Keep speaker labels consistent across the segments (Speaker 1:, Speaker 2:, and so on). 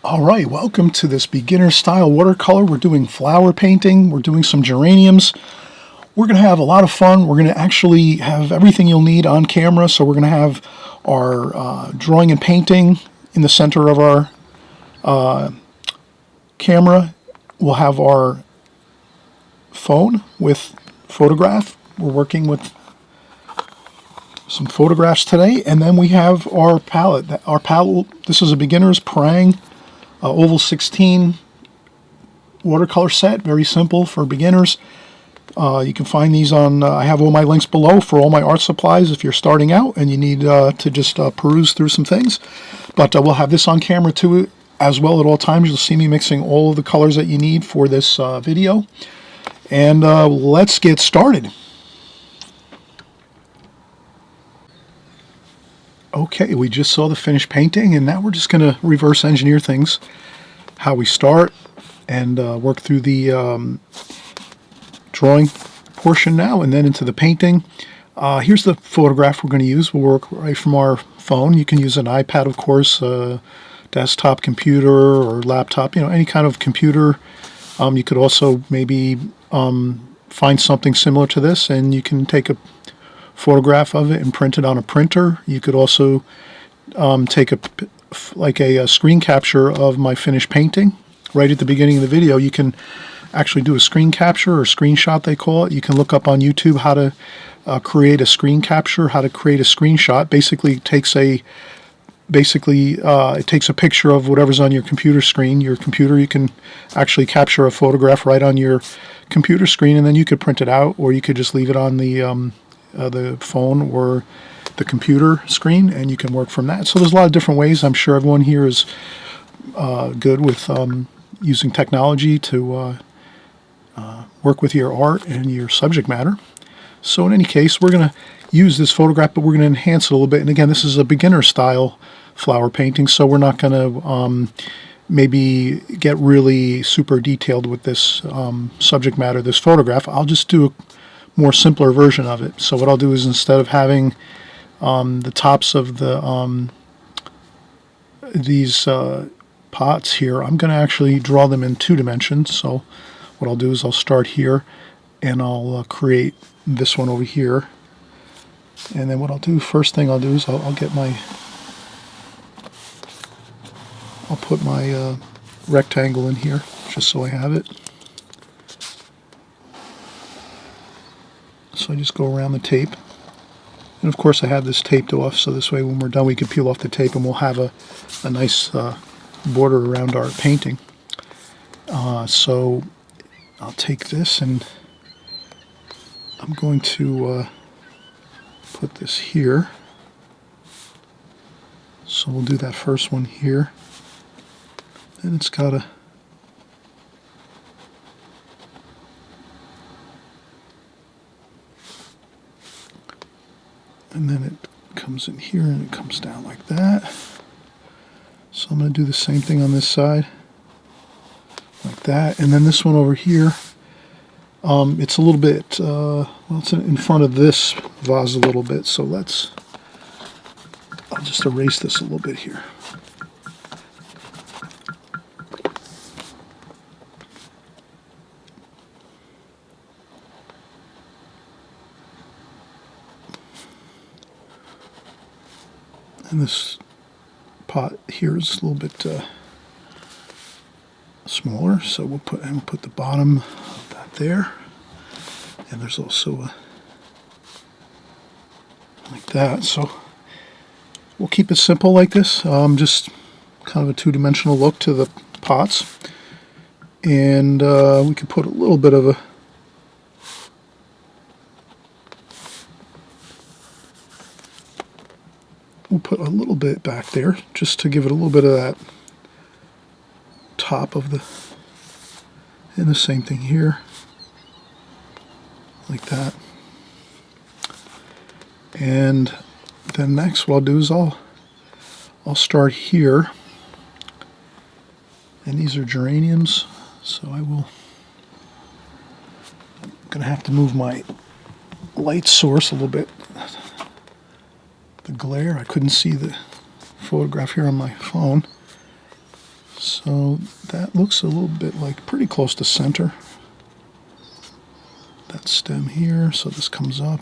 Speaker 1: All right, welcome to this beginner style watercolor. We're doing flower painting. We're doing some geraniums. We're going to have a lot of fun. We're going to actually have everything you'll need on camera. So we're going to have our drawing and painting in the center of our camera. We'll have our phone with photograph. We're working with some photographs today. And then we have our palette. This is a beginner's Prang Oval 16 watercolor set, very simple for beginners. You can find these on, I have all my links below for all my art supplies if you're starting out and you need to just peruse through some things. But we'll have this on camera too as well at all times. You'll see me mixing all of the colors that you need for this video. And let's get started. Okay, we just saw the finished painting, and now we're just going to reverse engineer things, how we start, and work through the drawing portion now, and then into the painting. Here's the photograph we're going to use. We'll work right from our phone. You can use an iPad, of course, desktop computer or laptop, any kind of computer. You could also maybe find something similar to this, and you can take a photograph of it and print it on a printer. You could also take a screen capture of my finished painting. Right at the beginning of the video, you can actually do a screen capture or screenshot, they call it. You can look up on YouTube how to create a screen capture, how to create a screenshot. Basically, it takes a picture of whatever's on your computer screen. Your computer, you can actually capture a photograph right on your computer screen, and then you could print it out, or you could just leave it on the phone or the computer screen, and you can work from that. So there's a lot of different ways. I'm sure everyone here is good with using technology to work with your art and your subject matter. So in any case, we're going to use this photograph, but we're going to enhance it a little bit. And again, this is a beginner style flower painting, so we're not going to maybe get really super detailed with this subject matter, this photograph. I'll just do a more simpler version of it. So what I'll do is, instead of having the tops of these pots here, I'm going to actually draw them in 2 dimensions. So what I'll do is I'll start here, and I'll create this one over here. And then what I'll do, first thing I'll do is I'll put my rectangle in here, just so I have it. So I just go around the tape, and of course I have this taped off, so this way when we're done we can peel off the tape and we'll have a nice border around our painting. So I'll take this, and I'm going to put this here. So we'll do that first one here, and it's got a and then it comes in here and it comes down like that. So I'm going to do the same thing on this side, like that. And then this one over here, it's a little bit, well, it's in front of this vase a little bit, so I'll just erase this a little bit here. And this pot here is a little bit smaller, so we'll put the bottom of that there. And there's also like that. So we'll keep it simple like this. Just kind of a 2-dimensional look to the pots, and we can put a little bit of a We'll put a little bit back there just to give it a little bit of that top of and the same thing here, like that. And then next what I'll do is I'll start here, and these are geraniums, so I'm going to have to move my light source a little bit. The glare, I couldn't see the photograph here on my phone. So that looks a little bit like pretty close to center. That stem here, so this comes up.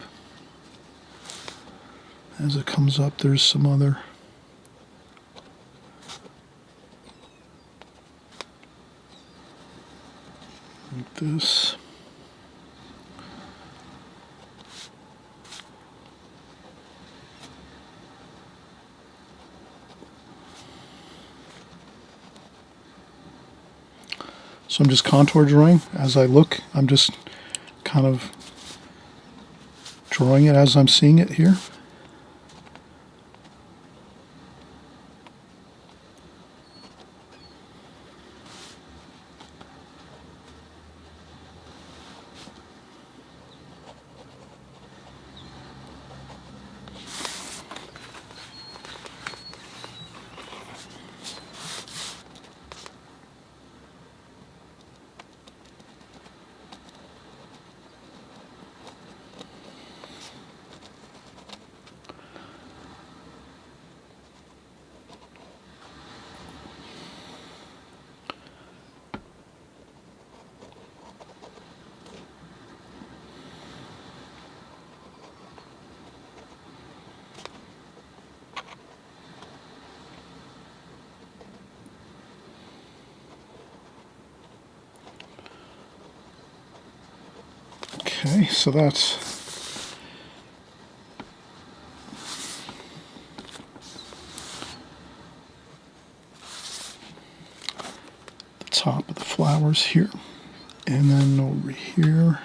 Speaker 1: As it comes up, there's some other like this. So I'm just contour drawing as I look. I'm just kind of drawing it as I'm seeing it here. Okay, so that's the top of the flowers here. And then over here,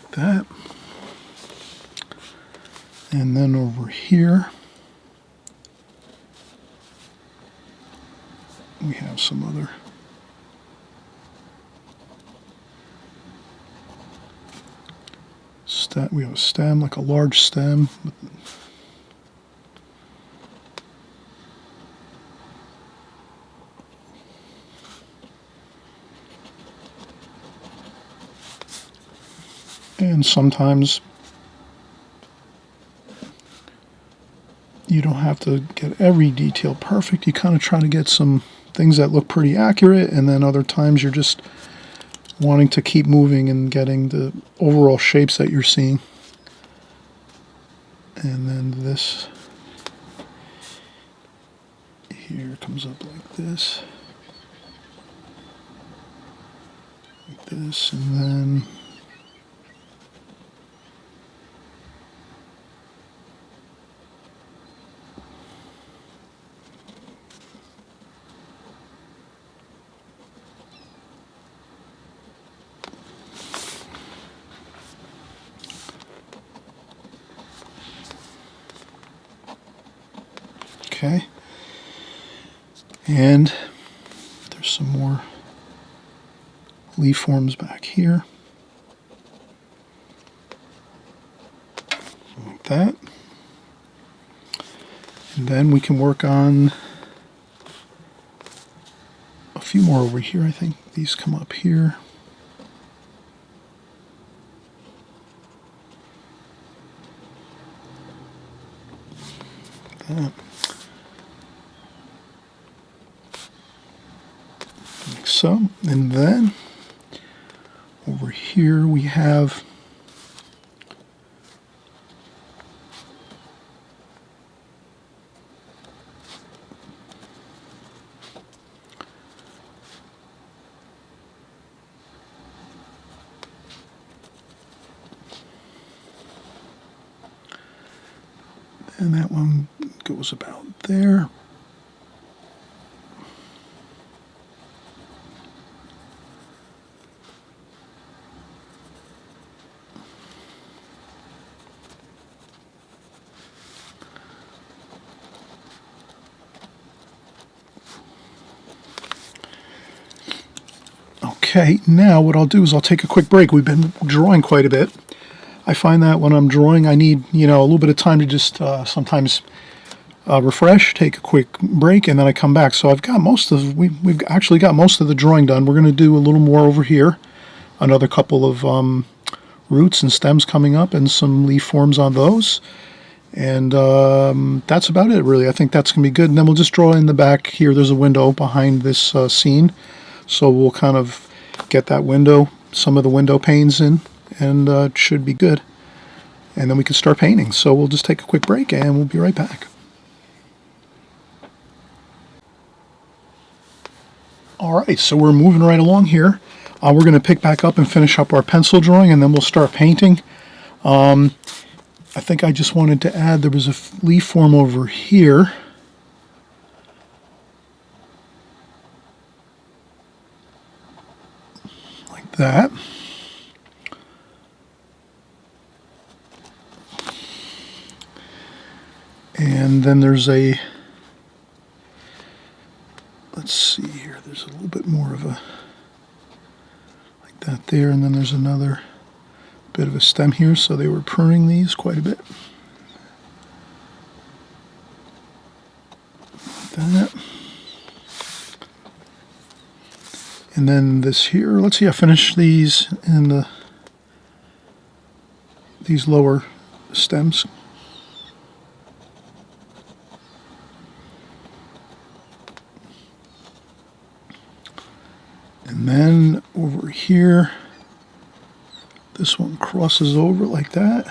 Speaker 1: like that. And then over here, we have some other stem. We have a stem, like a large stem. And sometimes you don't have to get every detail perfect. You kind of try to get some things that look pretty accurate, and then other times you're just wanting to keep moving and getting the overall shapes that you're seeing. And then this here comes up like this, and then okay. And there's some more leaf forms back here. Like that. And then we can work on a few more over here. I think these come up here. Like that. Like so. And then over here we have and that one goes about there. Okay, now what I'll do is I'll take a quick break. We've been drawing quite a bit. I find that when I'm drawing, I need, a little bit of time to just sometimes refresh, take a quick break, and then I come back. So I've got we've actually got most of the drawing done. We're going to do a little more over here, another couple of roots and stems coming up, and some leaf forms on those. And that's about it, really. I think that's going to be good. And then we'll just draw in the back here. There's a window behind this scene, so we'll kind of get that window, some of the window panes in, and it should be good. And then we can start painting. So we'll just take a quick break, and we'll be right back. All right, so we're moving right along here. We're going to pick back up and finish up our pencil drawing, and then we'll start painting. I think I just wanted to add, there was a leaf form over here. Like that. And then there's a, let's see here, there's a little bit more of a, like that there, and then there's another bit of a stem here, so they were pruning these quite a bit. Like that. And then this here, let's see, I finished these in these lower stems. And then over here, this one crosses over like that,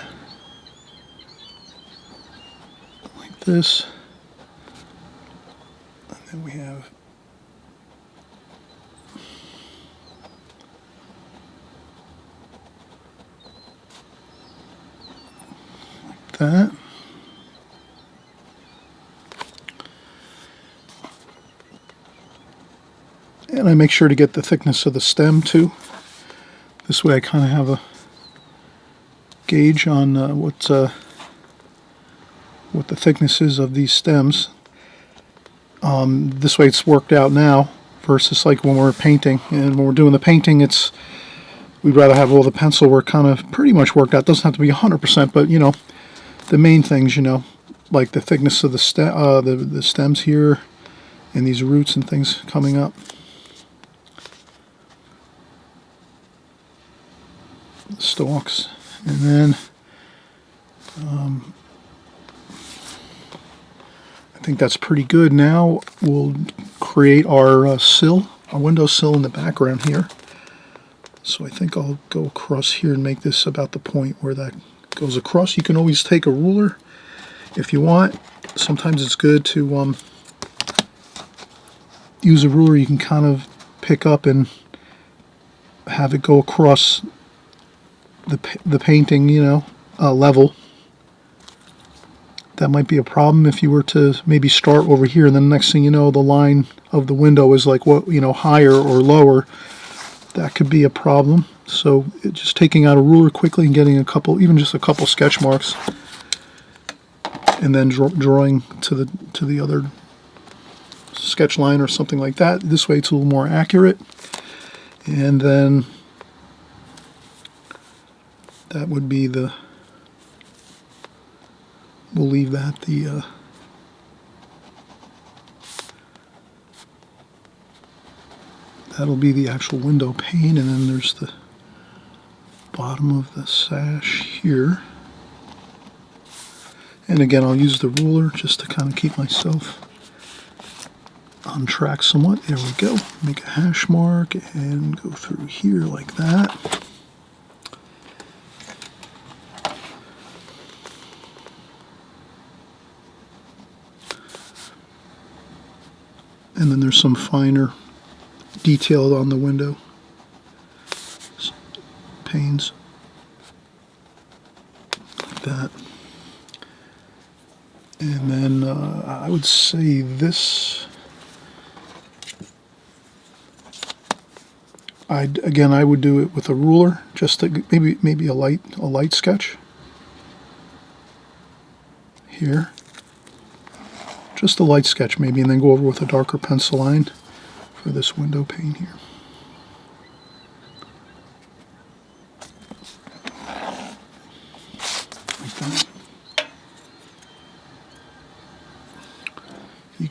Speaker 1: like this, and then we have like that. And I make sure to get the thickness of the stem too. This way I kind of have a gauge on what the thickness is of these stems. This way it's worked out now versus like when we're painting. And when we're doing the painting, we'd rather have all the pencil work kind of pretty much worked out. It doesn't have to be 100%, but you know, the main things, you know, like the thickness of the stems here and these roots and things coming up. The stalks. And then I think that's pretty good. Now we'll create our sill, our window sill in the background here. So I think I'll go across here and make this about the point where that goes across. You can always take a ruler if you want. Sometimes it's good to use a ruler. You can kind of pick up and have it go across the painting, you know, level. That might be a problem if you were to maybe start over here and then the next thing you know the line of the window is like, what, you know, higher or lower. That could be a problem. So just taking out a ruler quickly and getting a couple, even just a couple sketch marks, and then drawing to the other sketch line or something like that. This way it's a little more accurate. And then that would be we'll leave that that'll be the actual window pane, and then there's the bottom of the sash here. And again, I'll use the ruler just to kind of keep myself on track somewhat. There we go. Make a hash mark and go through here like that. And then there's some finer detail on the window panes, like that. And then I would say this, I would do it with a ruler, just to maybe a light sketch here. Just a light sketch maybe, and then go over with a darker pencil line for this window pane here. Like that.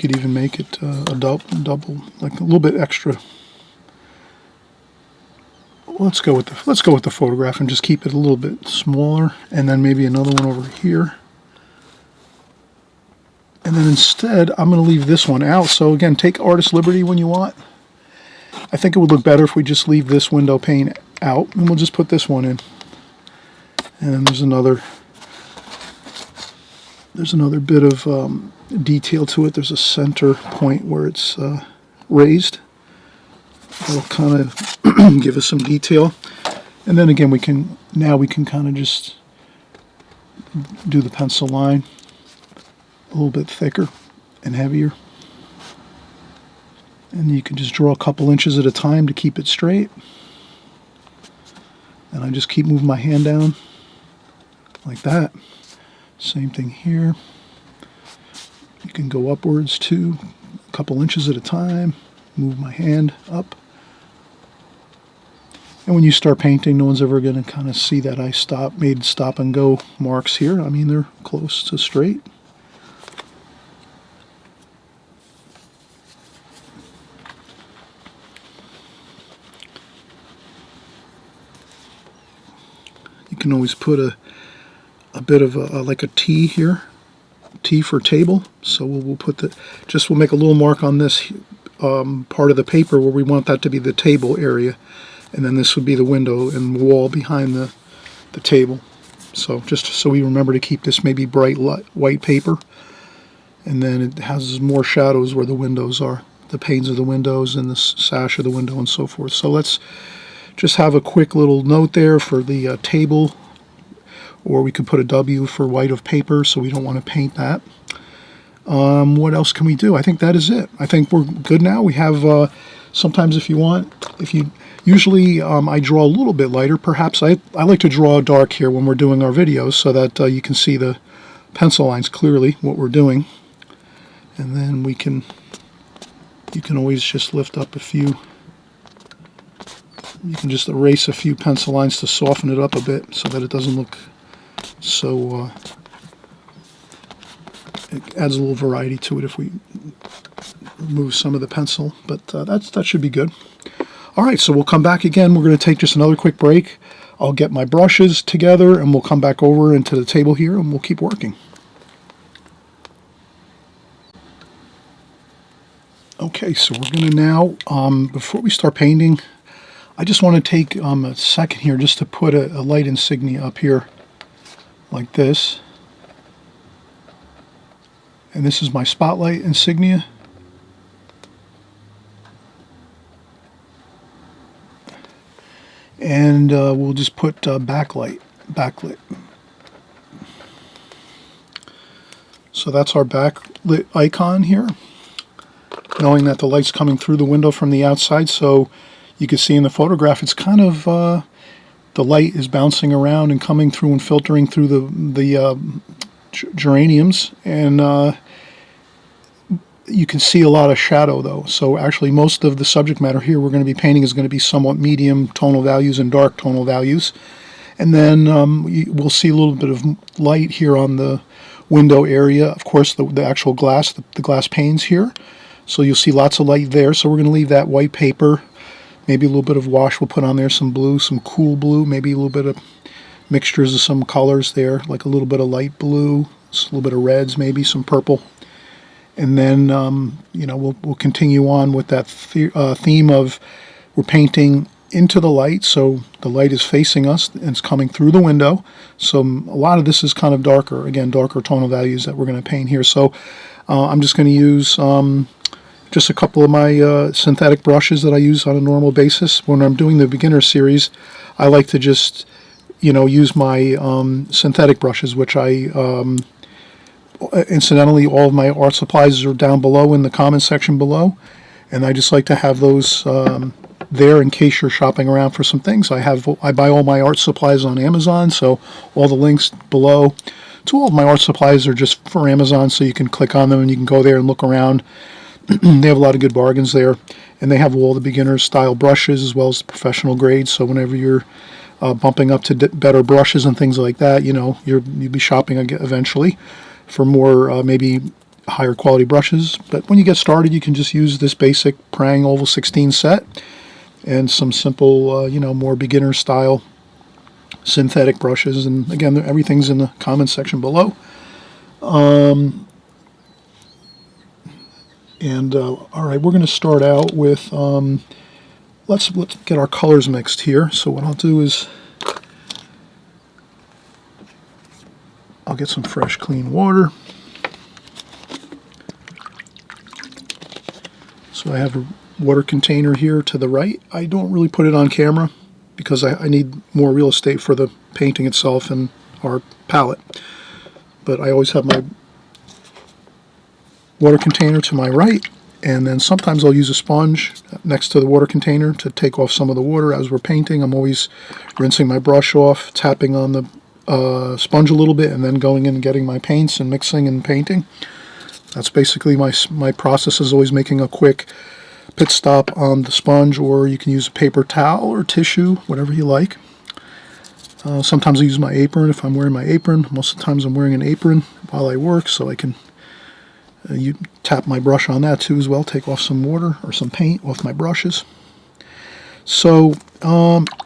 Speaker 1: could even make it a double, like a little bit extra. Let's go with the photograph and just keep it a little bit smaller, and then maybe another one over here. And then instead, I'm going to leave this one out. So again, take artist liberty when you want. I think it would look better if we just leave this window pane out, and we'll just put this one in. And then there's another bit of detail to it. There's a center point where it's raised. That'll kind of give us some detail. And then again, we can kind of just do the pencil line a little bit thicker and heavier. And you can just draw a couple inches at a time to keep it straight. And I just keep moving my hand down like that. Same thing here. You can go upwards too, a couple inches at a time. Move my hand up. And when you start painting, no one's ever going to kind of see that I made stop and go marks here. I mean, they're close to straight. You can always put a bit of like a T here, T for table. So we'll put we'll make a little mark on this part of the paper where we want that to be the table area, and then this would be the window and wall behind the table. So just so we remember to keep this maybe bright white paper, and then it has more shadows where the windows are, the panes of the windows and the sash of the window and so forth. So let's just have a quick little note there for the table, or we could put a W for white of paper, so we don't want to paint that. What else can we do? I think that is it. I think we're good now. We have, sometimes usually I draw a little bit lighter. Perhaps I like to draw dark here when we're doing our videos so that you can see the pencil lines clearly, what we're doing. And then you can always just lift up a few. You can just erase a few pencil lines to soften it up a bit so that it doesn't look so, it adds a little variety to it if we remove some of the pencil, but that should be good. All right, so we'll come back again. We're going to take just another quick break. I'll get my brushes together and we'll come back over into the table here and we'll keep working. Okay, so we're going to now, before we start painting, I just want to take a second here just to put a light insignia up here like this. And this is my spotlight insignia. And we'll just put backlit. So that's our backlit icon here, knowing that the light's coming through the window from the outside. So you can see in the photograph, it's kind of, the light is bouncing around and coming through and filtering through the geraniums, and you can see a lot of shadow though. So actually most of the subject matter here we're going to be painting is going to be somewhat medium tonal values and dark tonal values. And then we'll see a little bit of light here on the window area. Of course, the actual glass, the glass panes here. So you'll see lots of light there. So we're going to leave that white paper, maybe a little bit of wash. We'll put on there some blue, some cool blue, maybe a little bit of mixtures of some colors there, like a little bit of light blue, a little bit of reds, maybe some purple. And then, we'll continue on with that theme of we're painting into the light, so the light is facing us and it's coming through the window. So a lot of this is kind of darker, again, darker tonal values that we're going to paint here. So I'm just going to use just a couple of my synthetic brushes that I use on a normal basis. When I'm doing the beginner series, I like to just, use my synthetic brushes, which I... incidentally, all of my art supplies are down below in the comment section below, and I just like to have those there in case you're shopping around for some things. I buy all my art supplies on Amazon, so all the links below to all of my art supplies are just for Amazon, so you can click on them and you can go there and look around. They have a lot of good bargains there, and they have all the beginner style brushes as well as the professional grades, so whenever you're bumping up to better brushes and things like that, you'll be shopping eventually for more maybe higher quality brushes. But when you get started, you can just use this basic Prang Oval 16 set and some simple, more beginner style synthetic brushes. And again, everything's in the comments section below. All right, we're going to start out with, let's get our colors mixed here. So what I'll do is I'll get some fresh, clean water. So I have a water container here to the right. I don't really put it on camera because I need more real estate for the painting itself and our palette. But I always have my water container to my right, and then sometimes I'll use a sponge next to the water container to take off some of the water as we're painting. I'm always rinsing my brush off, tapping on the sponge a little bit, and then going in and getting my paints and mixing and painting. That's basically my process, is always making a quick pit stop on the sponge, or you can use a paper towel or tissue, whatever you like. Sometimes I use my apron if I'm wearing my apron. Most of the times I'm wearing an apron while I work, so I can you tap my brush on that too as well, take off some water or some paint off my brushes. So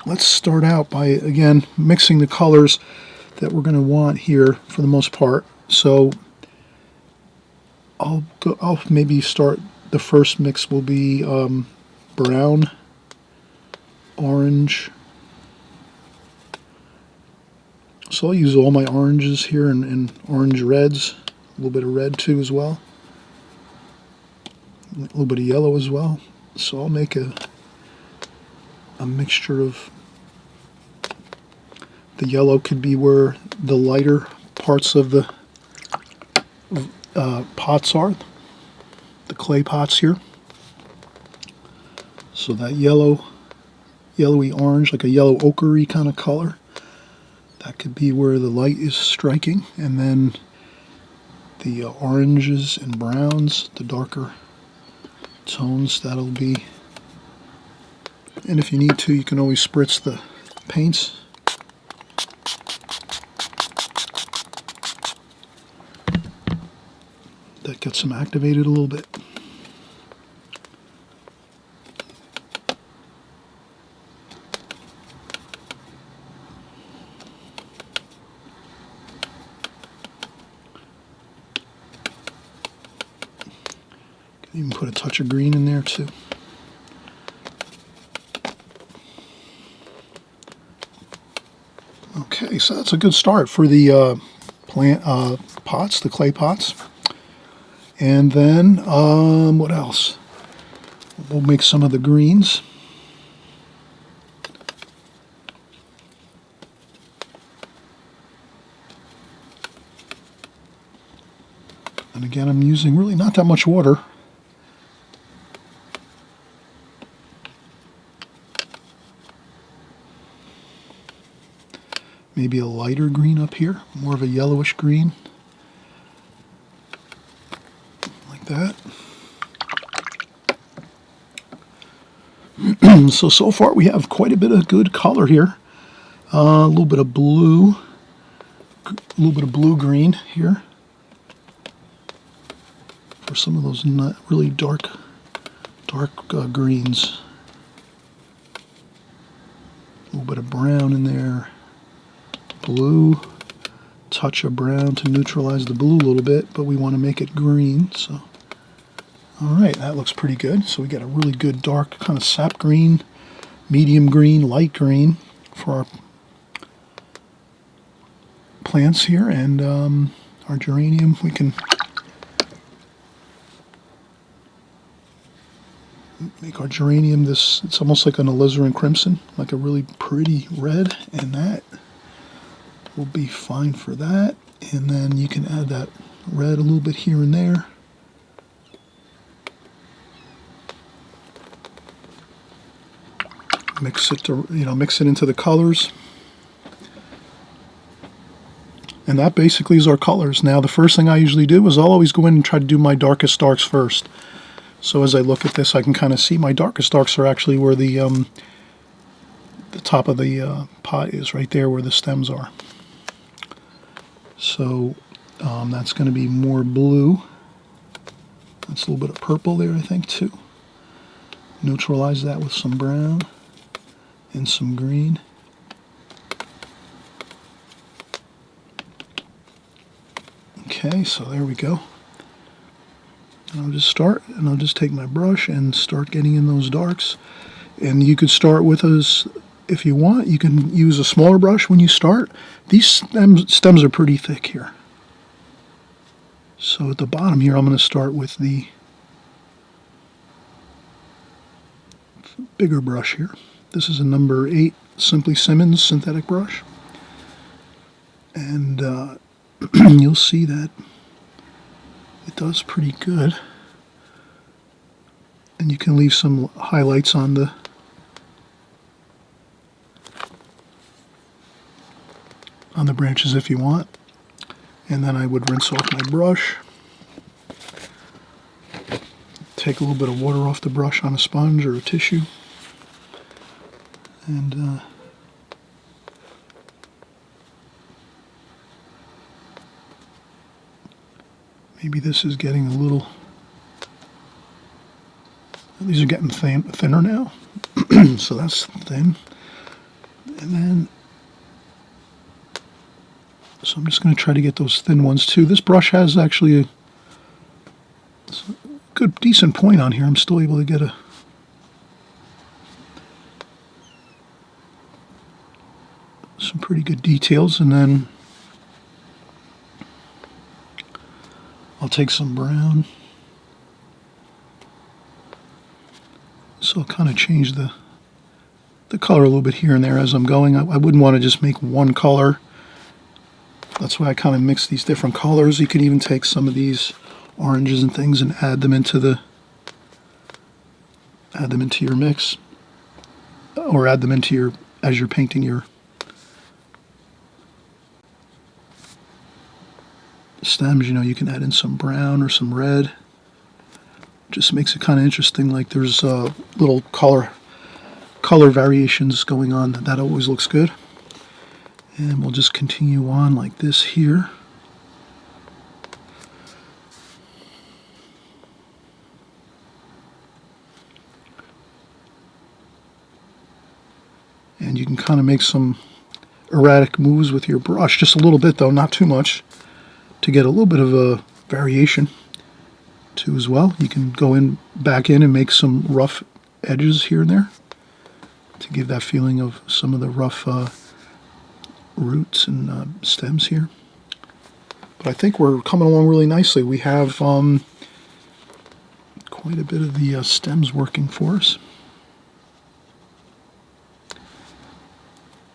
Speaker 1: let's start out by, again, mixing the colors that we're going to want here for the most part. So I'll maybe start, the first mix will be brown, orange. So I'll use all my oranges here and orange reds, a little bit of red too as well. A little bit of yellow as well. So I'll make a mixture of, the yellow could be where the lighter parts of the pots are, the clay pots here. So that yellowy orange, like a yellow ochre-y kind of color, that could be where the light is striking. And then the oranges and browns, the darker tones, that'll be, and if you need to, you can always spritz the paints. That gets them activated a little bit. Even put a touch of green in there too. Okay, so that's a good start for the plant pots, the clay pots. And then what else? We'll make some of the greens. And again, I'm using really not that much water. Maybe a lighter green up here, more of a yellowish green, like that. So far we have quite a bit of good color here. A little bit of blue, a little bit of blue-green here for some of those not really dark greens. A little bit of brown in there. Blue, touch of brown to neutralize the blue a little bit, but we want to make it green. So, all right, that looks pretty good. So we got a really good dark kind of sap green, medium green, light green for our plants here, and our geranium. We can make our geranium this. It's almost like an alizarin crimson, like a really pretty red, and that will be fine for that. And then you can add that red a little bit here and there. Mix it to, mix it into the colors. And that basically is our colors. Now the first thing I usually do is I'll always go in and try to do my darkest darks first. So as I look at this, I can kind of see my darkest darks are actually where the top of the pot is, right there where the stems are. So that's going to be more blue That's a little bit of purple there, I think, too. Neutralize that with some brown and some green. Okay, so there we go. And I'll just start, and I'll just take my brush and start getting in those darks. And you could start with those, if you want, you can use a smaller brush when you start. These stems are pretty thick here. So at the bottom here, I'm going to start with the bigger brush here. This is a number 8 Simply Simmons synthetic brush. And you'll see that it does pretty good. And you can leave some highlights on the branches if you want. And then I would rinse off my brush. Take a little bit of water off the brush on a sponge or a tissue. And maybe this is getting a little, these are getting thinner now. So that's thin. And then, so I'm just going to try to get those thin ones too. This brush has actually a good, decent point on here. I'm still able to get some pretty good details. And then I'll take some brown. So I'll kind of change the color a little bit here and there as I'm going. I wouldn't want to just make one color. That's why I kind of mix these different colors. You can even take some of these oranges and things and add them into your mix, or add them into your, as you're painting your stems. You know, you can add in some brown or some red. Just makes it kind of interesting. Like there's little color variations going on. That always looks good. And we'll just continue on like this here. And you can kind of make some erratic moves with your brush, just a little bit though, not too much, to get a little bit of a variation too as well. You can go back in and make some rough edges here and there to give that feeling of some of the rough roots and stems here. But I think we're coming along really nicely. We have quite a bit of the stems working for us.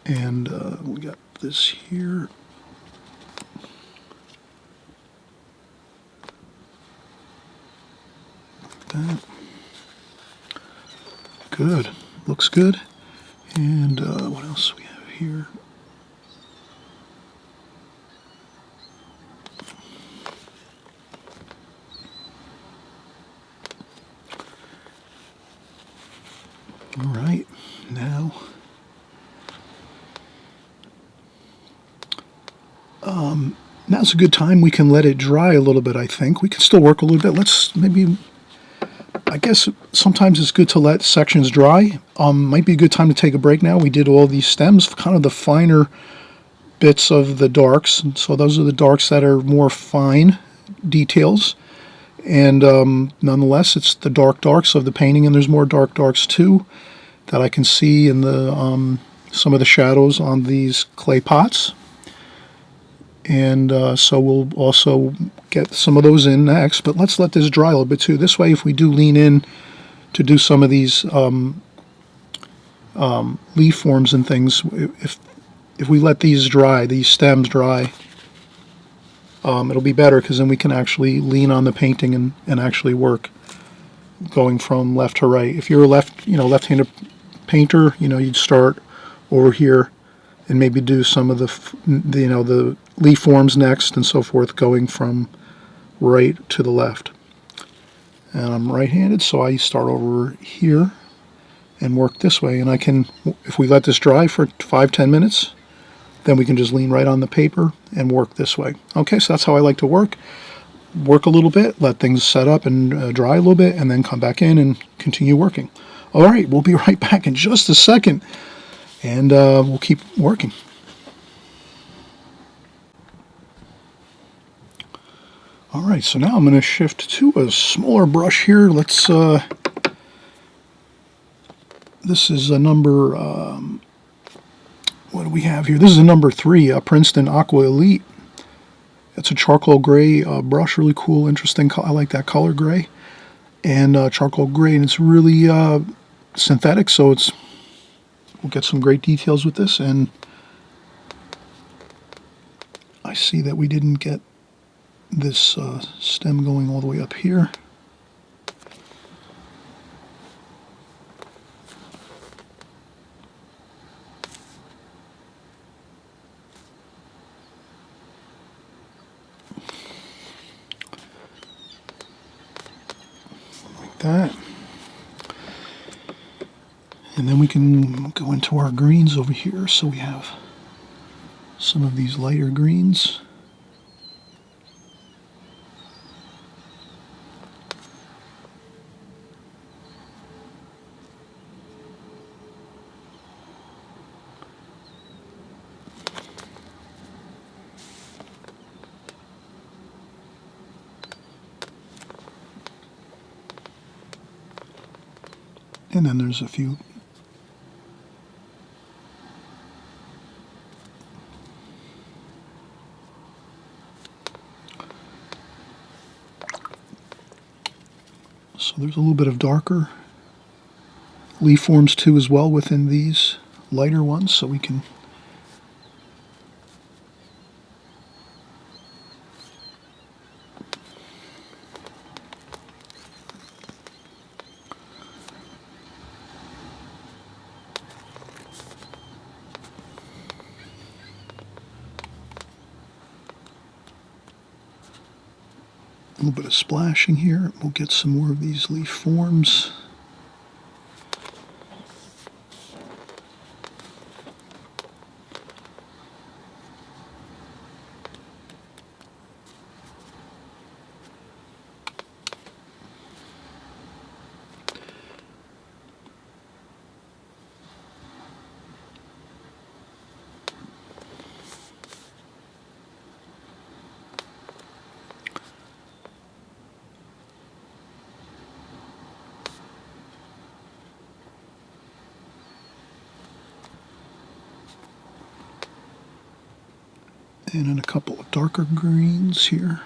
Speaker 1: And we got this here. That. Good. Looks good. And what else we have here? All right, now now's a good time. We can let it dry a little bit, I think. We can still work a little bit. Let's maybe, I guess sometimes it's good to let sections dry. Might be a good time to take a break now. We did all these stems, kind of the finer bits of the darks. And so those are the darks that are more fine details. And nonetheless, it's the darks of the painting, and there's more darks too that I can see in the some of the shadows on these clay pots. And so we'll also get some of those in next, but let's let this dry a little bit too. This way, if we do lean in to do some of these leaf forms and things, if we let these dry, these stems dry, it'll be better, because then we can actually lean on the painting and actually work going from left to right. If you're a left-handed painter, you'd start over here and maybe do some of the leaf forms next and so forth, going from right to the left. And I'm right-handed, so I start over here and work this way. And I can, if we let this dry for 5-10 minutes, then we can just lean right on the paper and work this way. Okay, so that's how I like to work. work a little bit, let things set up and dry a little bit, and then come back in and continue working. All right, we'll be right back in just a second, and we'll keep working. All right, so now I'm going to shift to a smaller brush here. Let's, this is a number, what do we have here? This is a number 3, Princeton Aqua Elite. It's a charcoal gray brush, really cool, interesting. I like that color gray. And charcoal gray, and it's really synthetic, so we'll get some great details with this. And I see that we didn't get this stem going all the way up here. Like that. And then we can go into our greens over here. So we have some of these lighter greens. And then there's a few so there's a little bit of darker leaf forms too as well within these lighter ones, so we can a little bit of splashing here. We'll get some more of these leaf forms. And then a couple of darker greens here.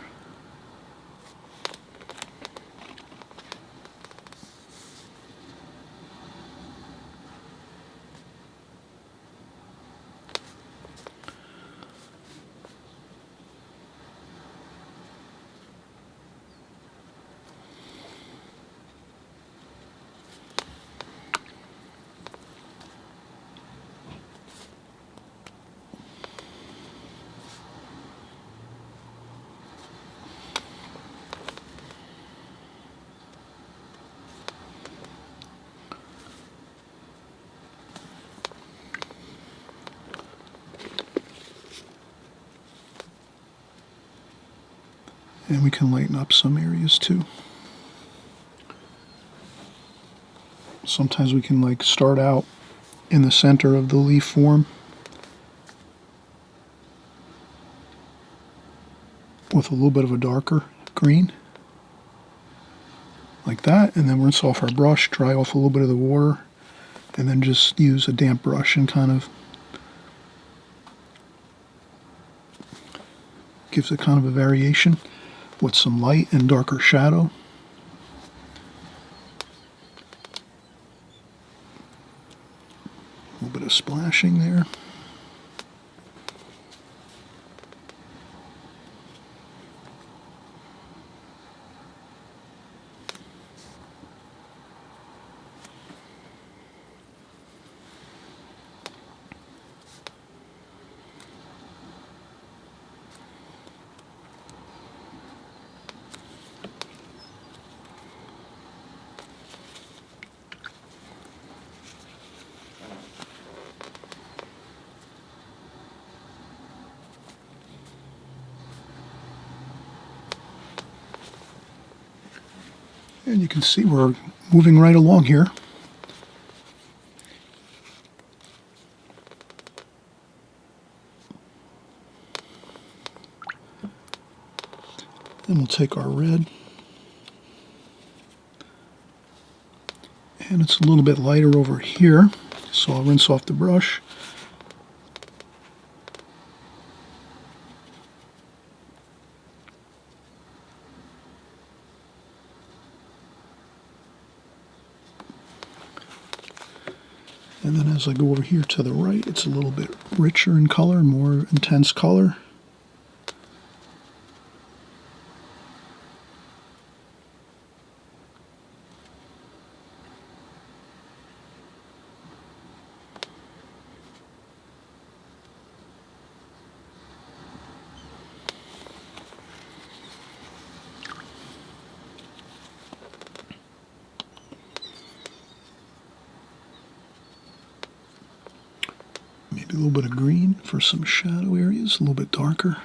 Speaker 1: And we can lighten up some areas too. Sometimes we can like start out in the center of the leaf form with a little bit of a darker green, like that, and then rinse off our brush, dry off a little bit of the water, and then just use a damp brush and kind of gives it kind of a variation with some light and darker shadow. A little bit of splashing there. And you can see we're moving right along here. Then we'll take our red, and it's a little bit lighter over here, so I'll rinse off the brush. And then as I go over here to the right, it's a little bit richer in color, more intense color. Maybe a little bit of green for some shadow areas, a little bit darker.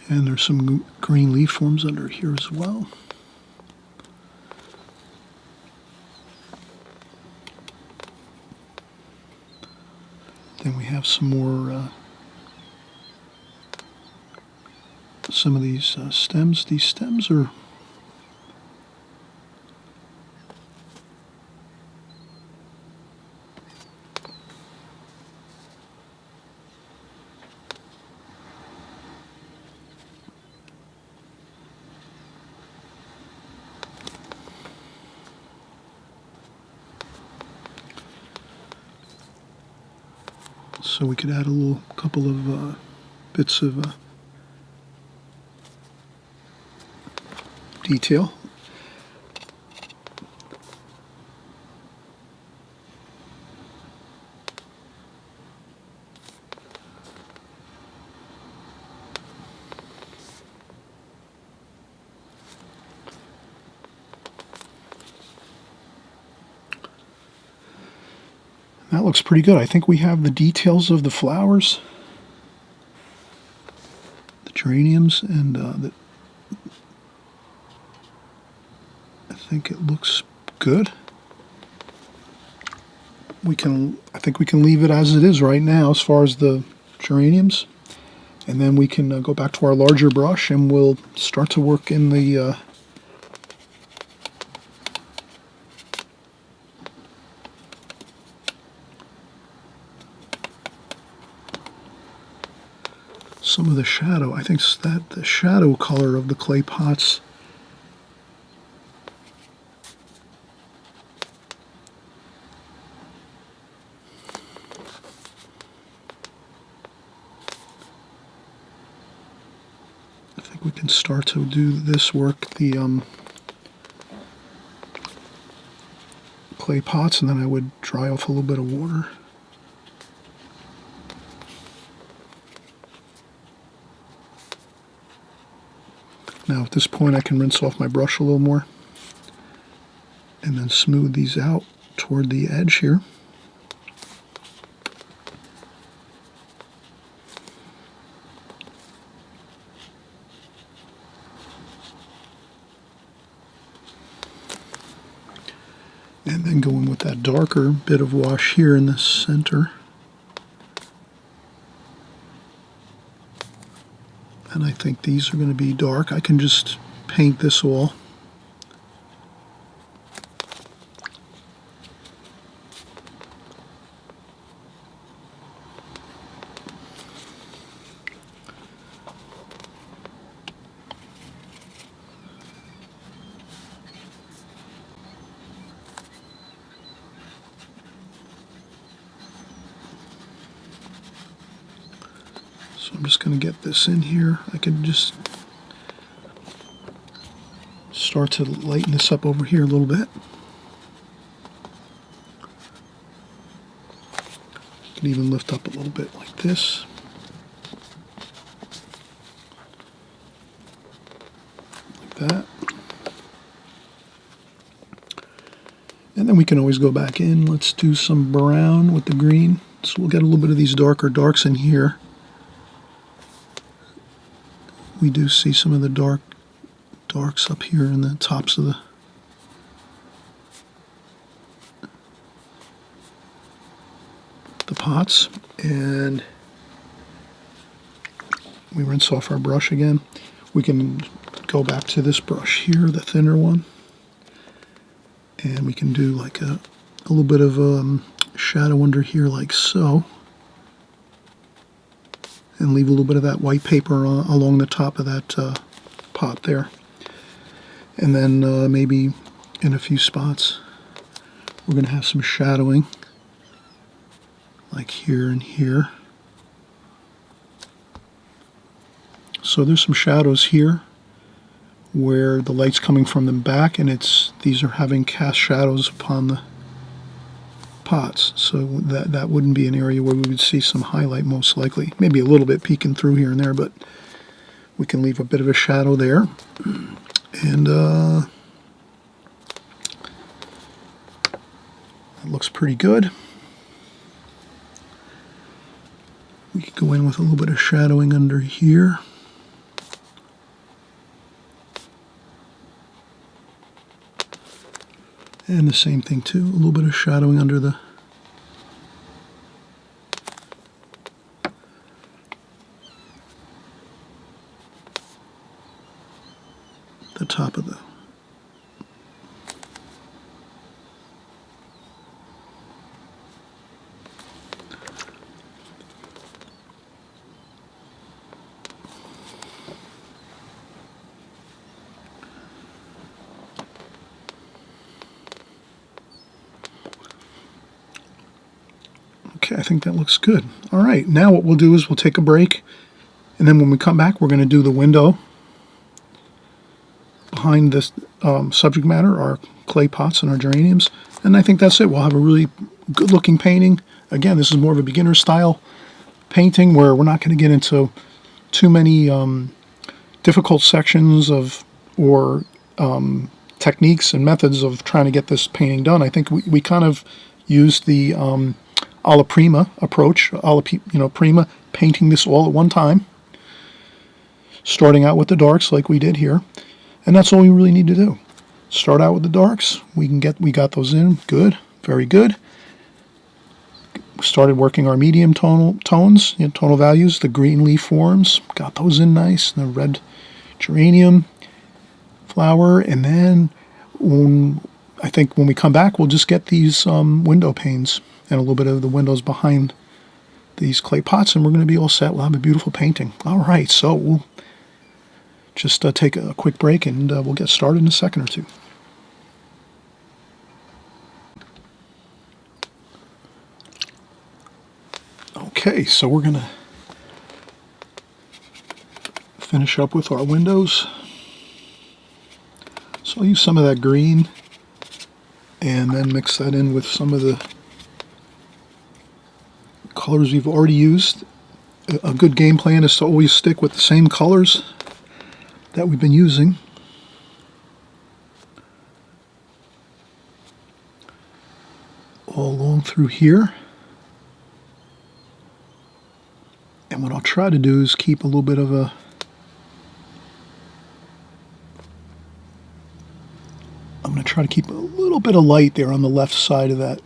Speaker 1: And there's some green leaf forms under here as well. Then we have some more, some of these stems. These stems are so we could add a little couple of bits of detail. That looks pretty good. I think we have the details of the flowers, the geraniums, and I think it looks good. I think we can leave it as it is right now as far as the geraniums, and then we can go back to our larger brush and we'll start to work in the some of the shadow. I think that the shadow color of the clay pots I think we can start to do this work, the clay pots, and then I would dry off a little bit of water. Now at this point I can rinse off my brush a little more and then smooth these out toward the edge here. And then go in with that darker bit of wash here in the center. And I think these are going to be dark. I can just paint this all. So I'm just going to get this in here. I can just start to lighten this up over here a little bit. You can even lift up a little bit like this. that. And then we can always go back in. Let's do some brown with the green. So we'll get a little bit of these darker darks in here. We do see some of the darks up here in the tops of the pots. And we rinse off our brush again. We can go back to this brush here, the thinner one. And we can do like a little bit of shadow under here like so. And leave a little bit of that white paper along the top of that pot there. And then maybe in a few spots we're going to have some shadowing like here and here. So there's some shadows here where the light's coming from the back, and these are having cast shadows upon the pots. So that wouldn't be an area where we would see some highlight most likely. Maybe a little bit peeking through here and there, but we can leave a bit of a shadow there. And it looks pretty good. We could go in with a little bit of shadowing under here. And the same thing too, a little bit of shadowing under the top of the Okay, I think that looks good. All right, now what we'll do is we'll take a break, and then when we come back, we're going to do the window behind this subject matter, our clay pots and our geraniums, and I think that's it. We'll have a really good-looking painting. Again, this is more of a beginner style painting where we're not going to get into too many difficult sections or techniques and methods of trying to get this painting done. I think we kind of used the alla prima approach, prima, painting this all at one time, starting out with the darks like we did here, and that's all we really need to do. Start out with the darks. We got those in good, very good. Started working our medium tones, tonal values, the green leaf forms, got those in nice, the red geranium flower, and then I think when we come back, we'll just get these window panes and a little bit of the windows behind these clay pots, and we're going to be all set. We'll have a beautiful painting. All right, so we'll just take a quick break, and we'll get started in a second or two. Okay, so we're going to finish up with our windows. So I'll use some of that green and then mix that in with some of the colors we've already used. A good game plan is to always stick with the same colors that we've been using. All along through here. And what I'll try to do is keep a little bit of I'm going to try to keep a little bit of light there on the left side of that.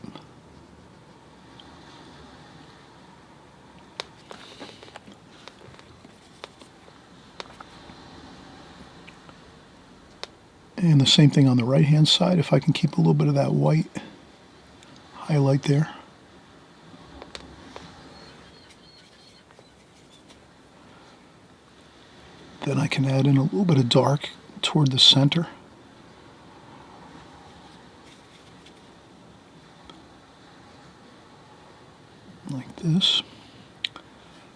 Speaker 1: And the same thing on the right hand side, if I can keep a little bit of that white highlight there. Then I can add in a little bit of dark toward the center. Like this.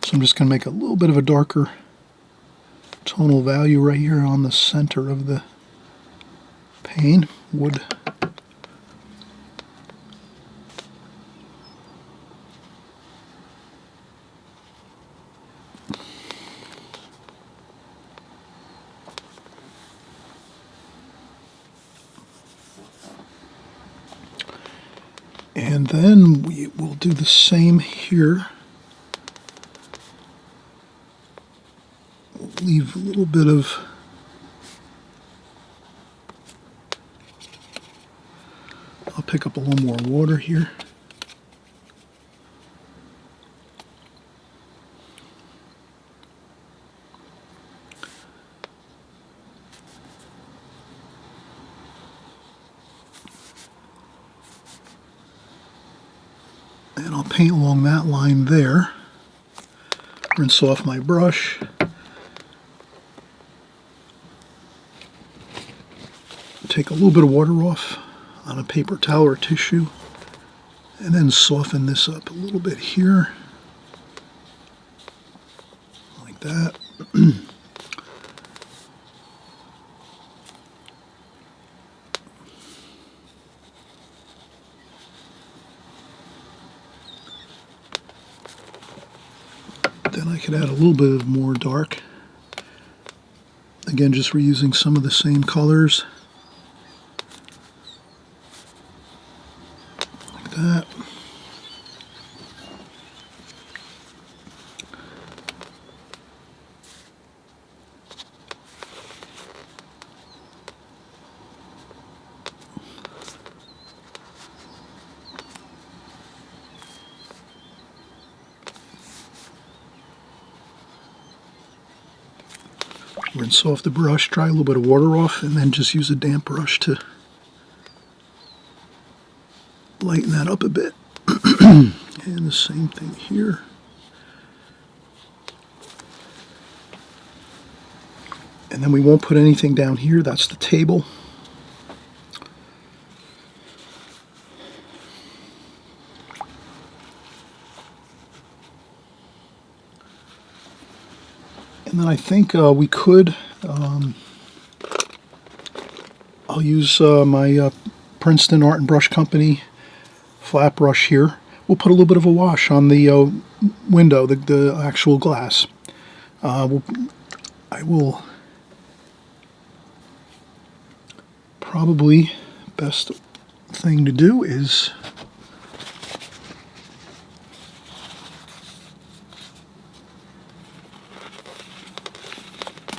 Speaker 1: So I'm just going to make a little bit of a darker tonal value right here on the center of the pane, wood. And then we will do the same here. We'll leave a little bit of I'll pick up a little more water here. And I'll paint along that line there. Rinse off my brush. Take a little bit of water off on a paper towel or tissue, and then soften this up a little bit here, like that. Then I could add a little bit of more dark. Again, just reusing some of the same colors. Like that. Rinse off the brush, dry a little bit of water off, and then just use a damp brush to lighten that up a bit. And the same thing here. And then we won't put anything down here, that's the table. And then I think we could, I'll use my Princeton Art and Brush Company flat brush here. We'll put a little bit of a wash on the window, the actual glass. I will probably, best thing to do is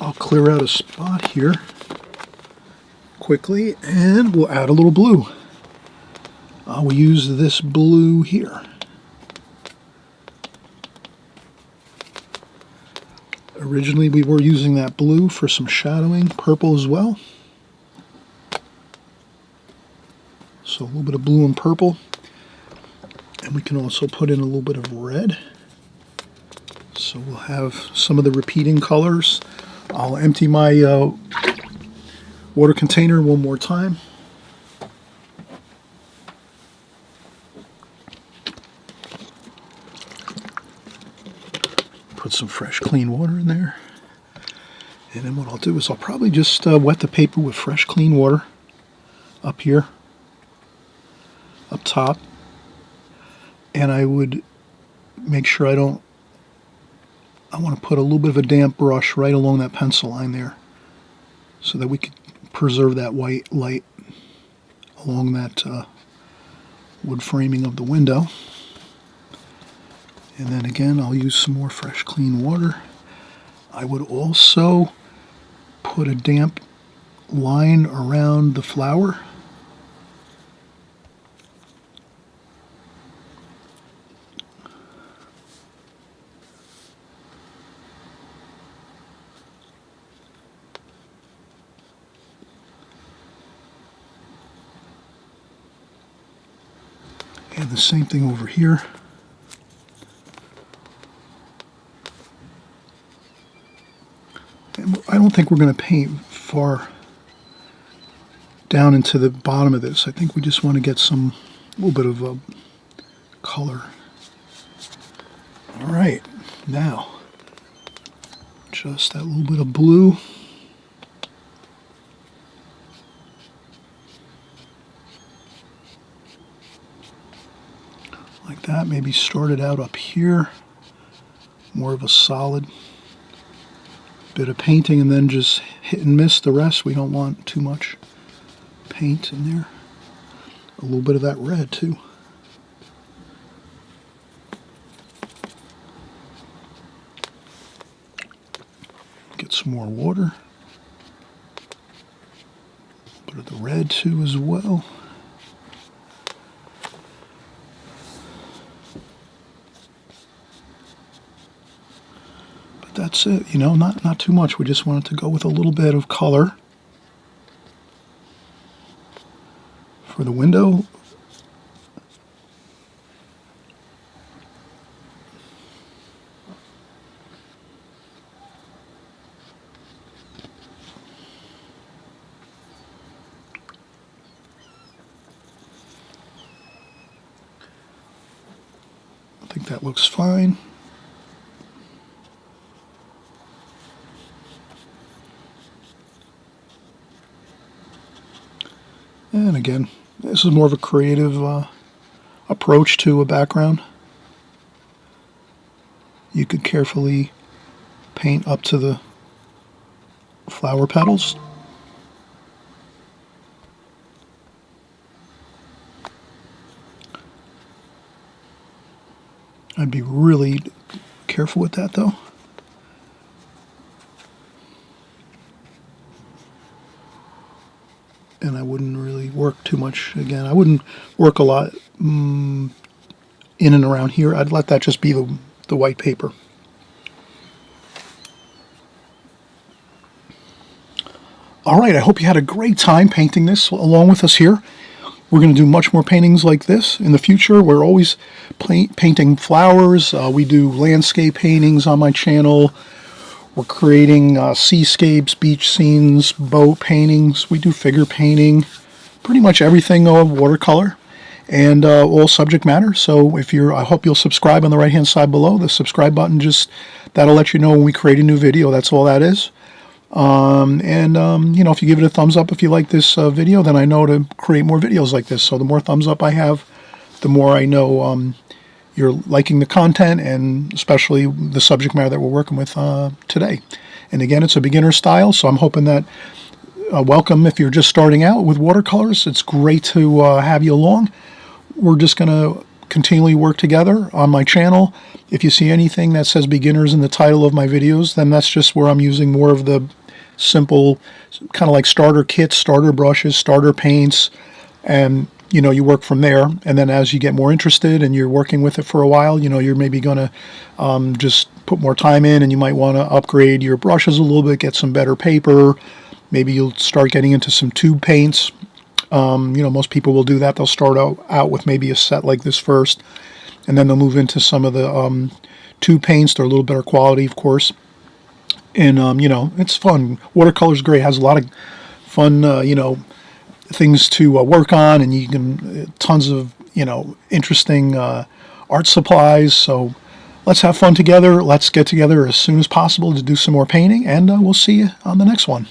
Speaker 1: I'll clear out a spot here quickly, and we'll add a little blue. We'll use this blue here. Originally we were using that blue for some shadowing, purple as well. So a little bit of blue and purple. And we can also put in a little bit of red. So we'll have some of the repeating colors. I'll empty my water container one more time. Put some fresh clean water in there. And then what I'll do is I'll probably just wet the paper with fresh clean water up here, up top. And I would make sure I want to put a little bit of a damp brush right along that pencil line there so that we could preserve that white light along that wood framing of the window. And then again, I'll use some more fresh clean water. I would also put a damp line around the flower. And the same thing over here. And I don't think we're going to paint far down into the bottom of this. I think we just want to get some little bit of color. All right, now just that little bit of blue. Like that, maybe start it out up here, more of a solid bit of painting, and then just hit and miss the rest. We don't want too much paint in there. A little bit of that red too. some more water. A bit of the red too as well. But that's it, you know, not too much. We just wanted to go with a little bit of color for the window. I think that looks fine. And again, this is more of a creative approach to a background. You could carefully paint up to the flower petals. I'd be really careful with that though. And I wouldn't really work too much. Again, I wouldn't work a lot in and around here. I'd let that just be the white paper. All right, I hope you had a great time painting this along with us here. We're going to do much more paintings like this in the future. We're always painting flowers. We do landscape paintings on my channel. We're creating seascapes, beach scenes, boat paintings. We do figure painting, pretty much everything of watercolor and all subject matter. So I hope you'll subscribe on the right hand side below. The subscribe button, that'll let you know when we create a new video. That's all that is. You know, if you give it a thumbs up if you like this video, then I know to create more videos like this. So the more thumbs up I have, the more I know you're liking the content, and especially the subject matter that we're working with today. And again, it's a beginner style, so I'm hoping that welcome if you're just starting out with watercolors. It's great to have you along. We're just going to continually work together on my channel. If you see anything that says beginners in the title of my videos, then that's just where I'm using more of the simple, kind of like starter kits, starter brushes, starter paints, and you know, you work from there. And then as you get more interested and you're working with it for a while, you know, you're maybe going to just put more time in, and you might want to upgrade your brushes a little bit, get some better paper. Maybe you'll start getting into some tube paints. You know, most people will do that. They'll start out with maybe a set like this first, and then they'll move into some of the tube paints. They're a little better quality, of course. And, you know, it's fun. Watercolor's great. It has a lot of fun, you know, things to work on, and you can tons of, you know, interesting art supplies. So let's have fun together. Let's get together as soon as possible to do some more painting, and we'll see you on the next one.